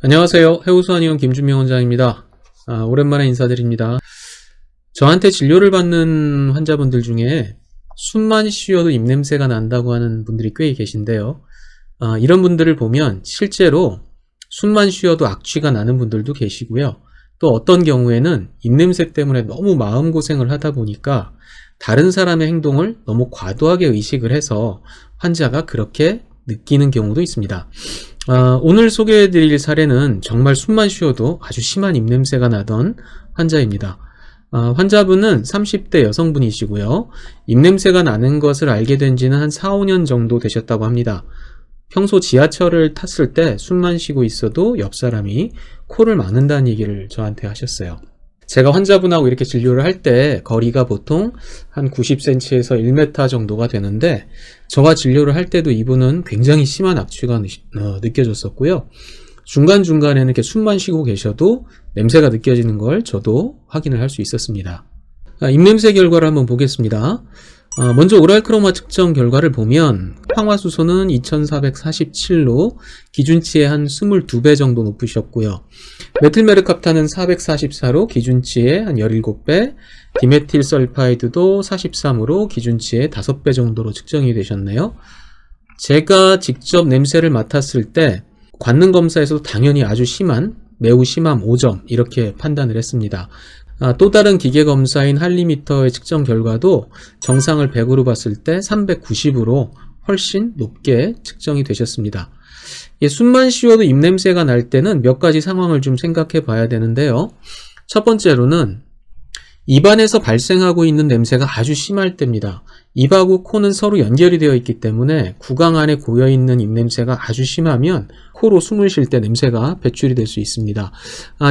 안녕하세요. 해우수한의원 김준명 원장입니다. 오랜만에 인사드립니다. 저한테 진료를 받는 환자분들 중에 숨만 쉬어도 입냄새가 난다고 하는 분들이 꽤 계신데요. 이런 분들을 보면 실제로 숨만 쉬어도 악취가 나는 분들도 계시고요. 또 어떤 경우에는 입냄새 때문에 너무 마음고생을 하다 보니까 다른 사람의 행동을 너무 과도하게 의식을 해서 환자가 그렇게 느끼는 경우도 있습니다. 오늘 소개해드릴 사례는 정말 숨만 쉬어도 아주 심한 입냄새가 나던 환자입니다. 환자분은 30대 여성분이시고요. 입냄새가 나는 것을 알게 된 지는 한 4, 5년 정도 되셨다고 합니다. 평소 지하철을 탔을 때 숨만 쉬고 있어도 옆 사람이 코를 막는다는 얘기를 저한테 하셨어요. 제가 환자분하고 이렇게 진료를 할 때 거리가 보통 한 90cm에서 1m 정도가 되는데 저와 진료를 할 때도 이분은 굉장히 심한 악취가 느껴졌었고요. 중간중간에는 이렇게 숨만 쉬고 계셔도 냄새가 느껴지는 걸 저도 확인을 할 수 있었습니다. 입냄새 결과를 한번 보겠습니다. 먼저 오랄크로마 측정 결과를 보면 황화수소는 2447로 기준치의 한 22배 정도 높으셨고요. 메틸메르캅탄은 444로 기준치의 한 17배, 디메틸설파이드도 43으로 기준치의 5배 정도로 측정이 되셨네요. 제가 직접 냄새를 맡았을 때 관능 검사에서도 당연히 아주 심한, 매우 심함 5점 이렇게 판단을 했습니다. 또 다른 기계 검사인 할리미터의 측정 결과도 정상을 100으로 봤을 때 390으로 훨씬 높게 측정이 되셨습니다. 숨만 쉬어도 입냄새가 날 때는 몇 가지 상황을 좀 생각해 봐야 되는데요. 첫 번째로는 입안에서 발생하고 있는 냄새가 아주 심할 때입니다. 입하고 코는 서로 연결이 되어 있기 때문에 구강 안에 고여있는 입냄새가 아주 심하면 코로 숨을 쉴 때 냄새가 배출이 될 수 있습니다.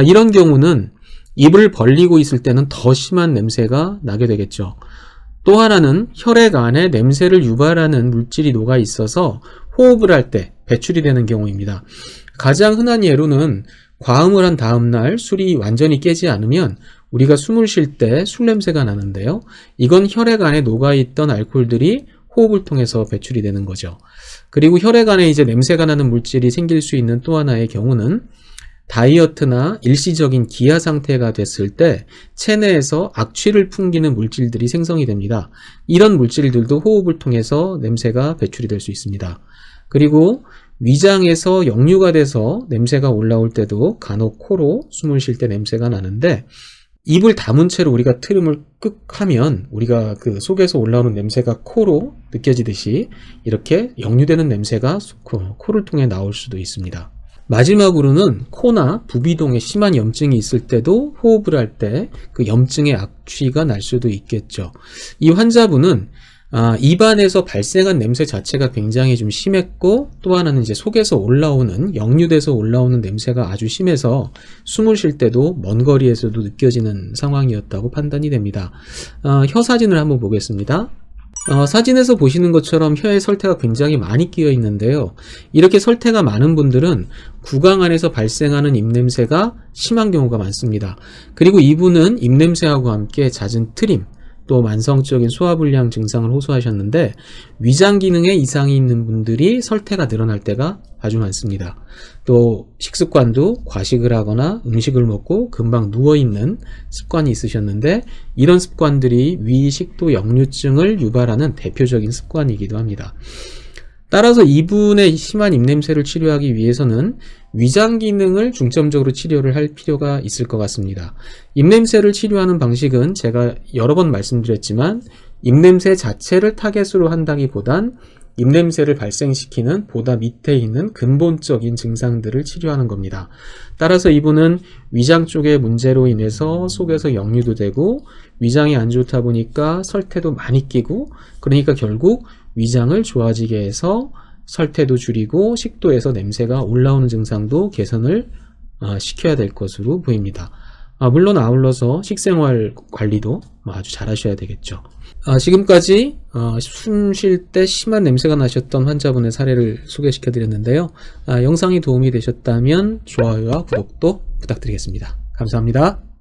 이런 경우는 입을 벌리고 있을 때는 더 심한 냄새가 나게 되겠죠. 또 하나는 혈액 안에 냄새를 유발하는 물질이 녹아 있어서 호흡을 할 때 배출이 되는 경우입니다. 가장 흔한 예로는 과음을 한 다음날 술이 완전히 깨지 않으면 우리가 숨을 쉴 때 술 냄새가 나는데요. 이건 혈액 안에 녹아있던 알코올들이 호흡을 통해서 배출이 되는 거죠. 그리고 혈액 안에 이제 냄새가 나는 물질이 생길 수 있는 또 하나의 경우는 다이어트나 일시적인 기아 상태가 됐을 때 체내에서 악취를 풍기는 물질들이 생성이 됩니다. 이런 물질들도 호흡을 통해서 냄새가 배출이 될 수 있습니다. 그리고 위장에서 역류가 돼서 냄새가 올라올 때도 간혹 코로 숨을 쉴 때 냄새가 나는데 입을 다문 채로 우리가 트림을 끄 하면 우리가 그 속에서 올라오는 냄새가 코로 느껴지듯이 이렇게 역류되는 냄새가 코를 통해 나올 수도 있습니다. 마지막으로는 코나 부비동에 심한 염증이 있을 때도 호흡을 할 때 그 염증의 악취가 날 수도 있겠죠. 이 환자분은 입안에서 발생한 냄새 자체가 굉장히 좀 심했고 또 하나는 이제 속에서 올라오는 역류돼서 올라오는 냄새가 아주 심해서 숨을 쉴 때도 먼 거리에서도 느껴지는 상황이었다고 판단이 됩니다. 혀 사진을 한번 보겠습니다. 사진에서 보시는 것처럼 혀에 설태가 굉장히 많이 끼어 있는데요. 이렇게 설태가 많은 분들은 구강 안에서 발생하는 입냄새가 심한 경우가 많습니다. 그리고 이분은 입냄새하고 함께 잦은 트림, 또 만성적인 소화불량 증상을 호소하셨는데 위장 기능에 이상이 있는 분들이 설태가 늘어날 때가 아주 많습니다. 또 식습관도 과식을 하거나 음식을 먹고 금방 누워있는 습관이 있으셨는데 이런 습관들이 위, 식도, 역류증을 유발하는 대표적인 습관이기도 합니다. 따라서 이분의 심한 입냄새를 치료하기 위해서는 위장 기능을 중점적으로 치료를 할 필요가 있을 것 같습니다. 입냄새를 치료하는 방식은 제가 여러 번 말씀드렸지만 입냄새 자체를 타겟으로 한다기보단 입냄새를 발생시키는 보다 밑에 있는 근본적인 증상들을 치료하는 겁니다. 따라서 이분은 위장 쪽의 문제로 인해서 속에서 역류도 되고 위장이 안 좋다 보니까 설태도 많이 끼고 그러니까 결국 위장을 좋아지게 해서 설태도 줄이고 식도에서 냄새가 올라오는 증상도 개선을 시켜야 될 것으로 보입니다. 물론 아울러서 식생활 관리도 아주 잘 하셔야 되겠죠. 지금까지 숨 쉴 때 심한 냄새가 나셨던 환자분의 사례를 소개시켜 드렸는데요. 영상이 도움이 되셨다면 좋아요와 구독도 부탁드리겠습니다. 감사합니다.